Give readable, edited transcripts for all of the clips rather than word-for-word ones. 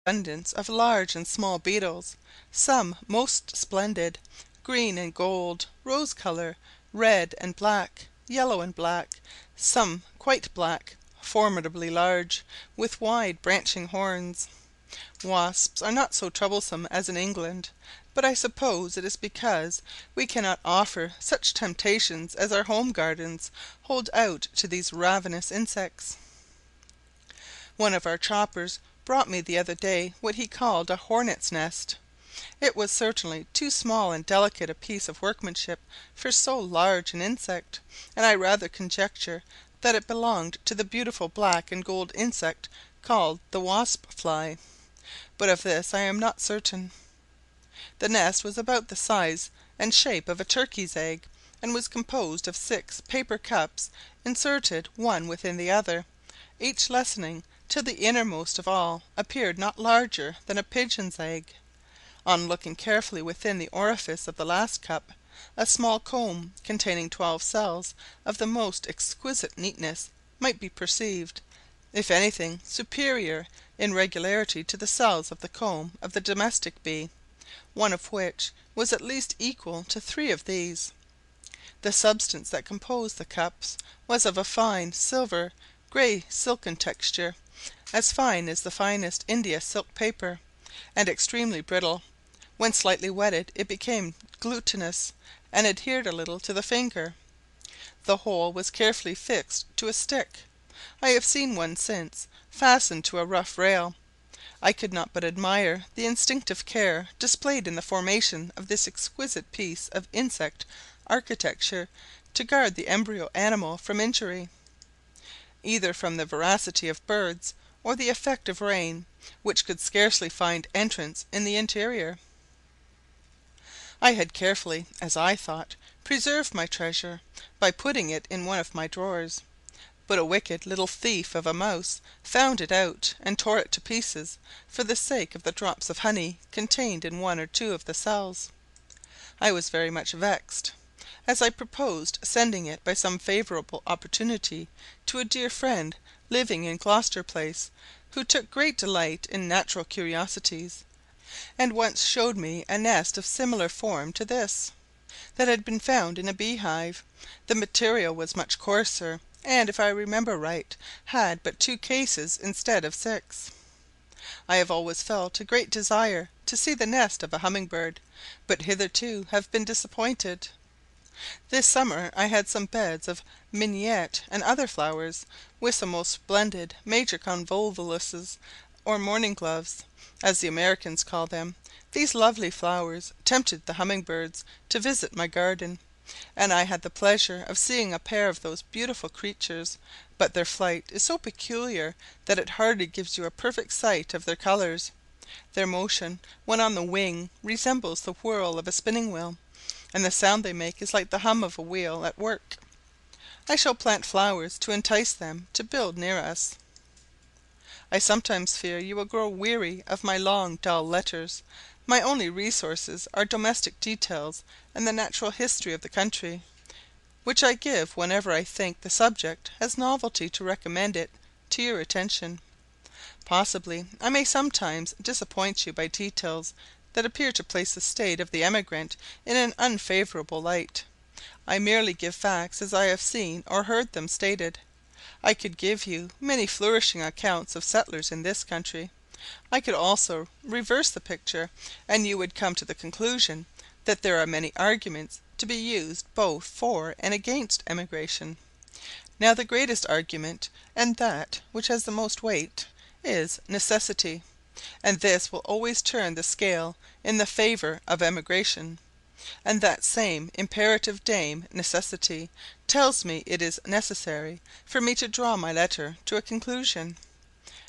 abundance of large and small beetles, some most splendid, green and gold, rose colour, red and black, yellow and black, some quite black, formidably large, with wide branching horns. Wasps are not so troublesome as in England, but I suppose it is because we cannot offer such temptations as our home gardens hold out to these ravenous insects. One of our choppers brought me the other day what he called a hornet's nest. It was certainly too small and delicate a piece of workmanship for so large an insect, and I rather conjecture that it belonged to the beautiful black and gold insect called the wasp fly, but of this I am not certain. The nest was about the size and shape of a turkey's egg, and was composed of 6 paper cups inserted one within the other, each lessening till the innermost of all appeared not larger than a pigeon's egg. On looking carefully within the orifice of the last cup, a small comb, containing 12 cells of the most exquisite neatness, might be perceived, if anything superior in regularity to the cells of the comb of the domestic bee, one of which was at least equal to 3 of these. The substance that composed the cups was of a fine silver grey silken texture, as fine as the finest India silk paper, and extremely brittle. When slightly wetted it became glutinous, and adhered a little to the finger. The whole was carefully fixed to a stick. I have seen one since fastened to a rough rail. I could not but admire the instinctive care displayed in the formation of this exquisite piece of insect architecture to guard the embryo animal from injury, either from the voracity of birds or the effect of rain, which could scarcely find entrance in the interior. I had carefully, as I thought, preserved my treasure, by putting it in one of my drawers; but a wicked little thief of a mouse found it out, and tore it to pieces for the sake of the drops of honey contained in 1 or 2 of the cells. I was very much vexed, as I proposed sending it by some favourable opportunity to a dear friend living in Gloucester Place, who took great delight in natural curiosities, and once showed me a nest of similar form to this, that had been found in a bee hive. The material was much coarser, and, if I remember right, had but 2 cases instead of 6. I have always felt a great desire to see the nest of a humming bird, but hitherto have been disappointed. This summer I had some beds of mignonette and other flowers, with some most splendid major convolvuluses, or morning gloves, as the Americans call them. These lovely flowers tempted the humming birds to visit my garden, and I had the pleasure of seeing a pair of those beautiful creatures; but their flight is so peculiar that it hardly gives you a perfect sight of their colours. Their motion when on the wing resembles the whirl of a spinning wheel, and the sound they make is like the hum of a wheel at work. I shall plant flowers to entice them to build near us. I sometimes fear you will grow weary of my long dull letters. My only resources are domestic details and the natural history of the country, which I give whenever I think the subject has novelty to recommend it to your attention. Possibly I may sometimes disappoint you by details that appear to place the state of the emigrant in an unfavourable light. I merely give facts as I have seen or heard them stated. I could give you many flourishing accounts of settlers in this country. I could also reverse the picture, and you would come to the conclusion that there are many arguments to be used both for and against emigration. Now the greatest argument, and that which has the most weight, is necessity, and this will always turn the scale in the favour of emigration; and that same imperative dame Necessity tells me it is necessary for me to draw my letter to a conclusion.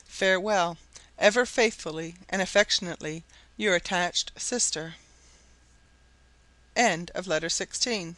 Farewell. Ever faithfully and affectionately your attached sister. End of Letter 16.